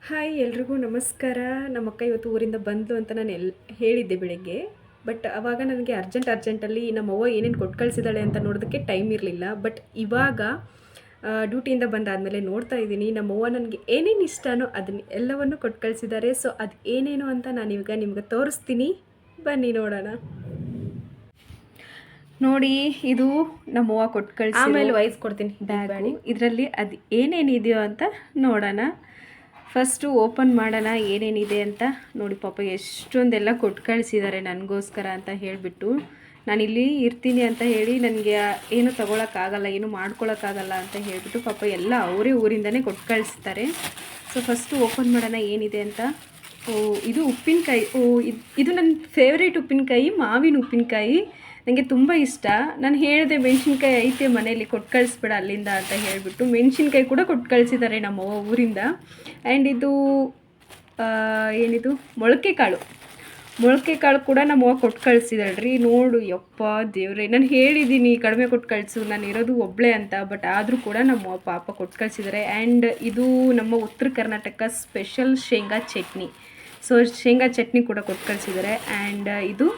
Hi ಎಲ್ರಿಗೂ ನಮಸ್ಕಾರ. ನಮ್ಮ ಅಕ್ಕ ಇವತ್ತು ಊರಿಂದ ಬಂದ್ಲು ಅಂತ ನಾನು ಹೇಳಿದ್ದೆ ಬೆಳಗ್ಗೆ. ಬಟ್ ಆವಾಗ ನನಗೆ ಅರ್ಜೆಂಟಲ್ಲಿ ನಮ್ಮವ್ವ ಏನೇನು ಕೊಟ್ಟು ಕಳಿಸಿದ್ದಾಳೆ ಅಂತ ನೋಡೋದಕ್ಕೆ ಟೈಮ್ ಇರಲಿಲ್ಲ. ಬಟ್ ಇವಾಗ ಡ್ಯೂಟಿಯಿಂದ ಬಂದಾದಮೇಲೆ ನೋಡ್ತಾ ಇದ್ದೀನಿ ನಮ್ಮವ್ವ ನನಗೆ ಏನೇನು ಇಷ್ಟನೋ ಅದನ್ನ ಎಲ್ಲವನ್ನು ಕೊಟ್ಟು ಕಳಿಸಿದ್ದಾರೆ. ಸೊ ಅದು ಏನೇನು ಅಂತ ನಾನೀಗ ನಿಮ್ಗೆ ತೋರಿಸ್ತೀನಿ, ಬನ್ನಿ ನೋಡೋಣ. ನೋಡಿ, ಇದು ನಮ್ಮವ್ವ ಕೊಟ್ಟು ಕಳಿಸಿ, ಆಮೇಲೆ ಕೊಡ್ತೀನಿ ಬ್ಯಾಗು. ಇದರಲ್ಲಿ ಅದು ಏನೇನಿದೆಯೋ ಅಂತ ನೋಡೋಣ. ಫಸ್ಟು ಓಪನ್ ಮಾಡೋಣ ಏನೇನಿದೆ ಅಂತ. ನೋಡಿ ಪಾಪ ಎಷ್ಟೊಂದೆಲ್ಲ ಕೊಟ್ಟು ಕಳಿಸಿದ್ದಾರೆ ನನಗೋಸ್ಕರ ಅಂತ ಹೇಳಿಬಿಟ್ಟು. ನಾನಿಲ್ಲಿ ಇರ್ತೀನಿ ಅಂತ ಹೇಳಿ ನನಗೆ ಏನು ತೊಗೊಳಕ್ಕಾಗಲ್ಲ, ಏನು ಮಾಡ್ಕೊಳಕ್ಕಾಗಲ್ಲ ಅಂತ ಹೇಳಿಬಿಟ್ಟು ಪಾಪ ಎಲ್ಲ ಅವರೇ ಊರಿಂದನೇ ಕೊಟ್ಟು ಕಳಿಸ್ತಾರೆ. ಸೊ ಫಸ್ಟು ಓಪನ್ ಮಾಡೋಣ ಏನಿದೆ ಅಂತ. ಇದು ಉಪ್ಪಿನಕಾಯಿ. ಇದು ನನ್ನ ಫೇವ್ರೇಟ್ ಉಪ್ಪಿನಕಾಯಿ, ಮಾವಿನ ಉಪ್ಪಿನಕಾಯಿ. ನನಗೆ ತುಂಬ ಇಷ್ಟ. ನಾನು ಹೇಳಿದೆ ಮೆಣಸಿನ್ಕಾಯಿ ಐತೆ ಮನೇಲಿ, ಕೊಟ್ಟು ಕಳಿಸ್ಬೇಡ ಅಲ್ಲಿಂದ ಅಂತ ಹೇಳಿಬಿಟ್ಟು ಮೆಣಸಿನ್ಕಾಯಿ ಕೂಡ ಕೊಟ್ಟು ಕಳಿಸಿದ್ದಾರೆ ನಮ್ಮವ್ವ ಊರಿಂದ. ಆ್ಯಂಡ್ ಇದು ಏನಿದು ಮೊಳಕೆ ಕಾಳು ಕೂಡ ನಮ್ಮವ್ವ ಕೊಟ್ಟು ಕಳಿಸಿದಾಳ್ರಿ. ನೋಡು ಯಪ್ಪ ದೇವ್ರೆ, ನಾನು ಹೇಳಿದ್ದೀನಿ ಕಡಿಮೆ ಕೊಟ್ಟು ಕಳಿಸು, ನಾನು ಇರೋದು ಒಬ್ಬಳೇ ಅಂತ. ಬಟ್ ಆದರೂ ಕೂಡ ನಮ್ಮವ್ವ ಪಾಪ ಕೊಟ್ಟು ಕಳಿಸಿದ್ದಾರೆ. ಆ್ಯಂಡ್ ಇದು ನಮ್ಮ ಉತ್ತರ ಕರ್ನಾಟಕ ಸ್ಪೆಷಲ್ ಶೇಂಗಾ ಚಟ್ನಿ. ಸೊ ಶೇಂಗಾ ಚಟ್ನಿ ಕೂಡ ಕೊಟ್ಟು ಕಳಿಸಿದ್ದಾರೆ. ಆ್ಯಂಡ್ ಇದು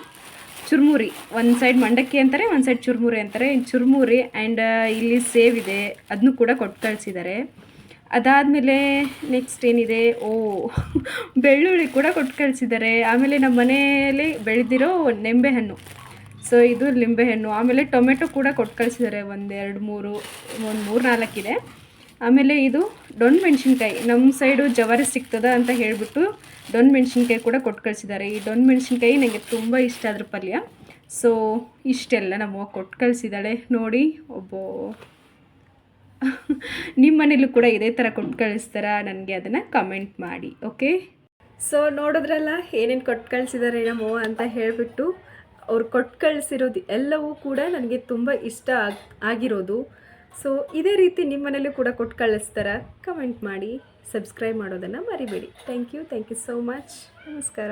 ಚುರುಮುರಿ, ಒಂದು ಸೈಡ್ ಮಂಡಕ್ಕಿ ಅಂತಾರೆ, ಒಂದು ಸೈಡ್ ಚುರುಮುರಿ ಅಂತಾರೆ. ಚುರುಮುರಿ ಆ್ಯಂಡ್ ಇಲ್ಲಿ ಸೇವ್ ಇದೆ, ಅದನ್ನು ಕೂಡ ಕೊಟ್ಟು ಕಳಿಸಿದ್ದಾರೆ. ಅದಾದಮೇಲೆ ನೆಕ್ಸ್ಟ್ ಏನಿದೆ, ಬೆಳ್ಳುಳ್ಳಿ ಕೂಡ ಕೊಟ್ಟು ಕಳಿಸಿದ್ದಾರೆ. ಆಮೇಲೆ ನಮ್ಮ ಮನೆಯಲ್ಲಿ ಬೆಳೆದಿರೋ ನಿಂಬೆಹಣ್ಣು, ಸೊ ಇದು ಲಿಂಬೆಹಣ್ಣು. ಆಮೇಲೆ ಟೊಮೆಟೊ ಕೂಡ ಕೊಟ್ಟು ಕಳಿಸಿದ್ದಾರೆ, ಒಂದು 3-4 ಇದೆ. ಆಮೇಲೆ ಇದು ದೊಣ್ಣೆ ಮೆಣಸಿನ್ಕಾಯಿ, ನಮ್ಮ ಸೈಡು ಜವಾರಿ ಸಿಗ್ತದ ಅಂತ ಹೇಳಿಬಿಟ್ಟು ದೊಣ್ಣೆ ಮೆಣಸಿನ್ಕಾಯಿ ಕೂಡ ಕೊಟ್ಟು ಕಳಿಸಿದ್ದಾರೆ. ಈ ದೊಣ್ಣೆ ಮೆಣಸಿನ್ಕಾಯಿ ನನಗೆ ತುಂಬ ಇಷ್ಟ, ಅದ್ರ ಪಲ್ಯ. ಸೊ ಇಷ್ಟೆಲ್ಲ ನಮ್ಮವ್ವ ಕೊಟ್ಟು ಕಳಿಸಿದ್ದಾಳೆ. ನೋಡಿ, ನಿಮ್ಮ ಮನೇಲೂ ಕೂಡ ಇದೇ ಥರ ಕೊಟ್ಟು ಕಳಿಸ್ತಾರ? ನನಗೆ ಅದನ್ನು ಕಮೆಂಟ್ ಮಾಡಿ, ಓಕೆ? ಸೊ ನೋಡಿದ್ರಲ್ಲ ಏನೇನು ಕೊಟ್ಟು ಕಳಿಸಿದ್ದಾರೆ ನಮ್ಮವ್ವ ಅಂತ ಹೇಳಿಬಿಟ್ಟು. ಅವ್ರು ಕೊಟ್ಟು ಕಳಿಸಿರೋದು ಎಲ್ಲವೂ ಕೂಡ ನನಗೆ ತುಂಬ ಇಷ್ಟ ಆಗಿರೋದು. ಸೊ ಇದೇ ರೀತಿ ನಿಮ್ಮ ಮನೇಲೂ ಕೂಡ ಕೊಟ್ಟು ಕಳಿಸ್ತಾರ? ಕಮೆಂಟ್ ಮಾಡಿ, ಸಬ್ಸ್ಕ್ರೈಬ್ ಮಾಡೋದನ್ನು ಮರಿಬೇಡಿ. Thank you so much. ನಮಸ್ಕಾರ.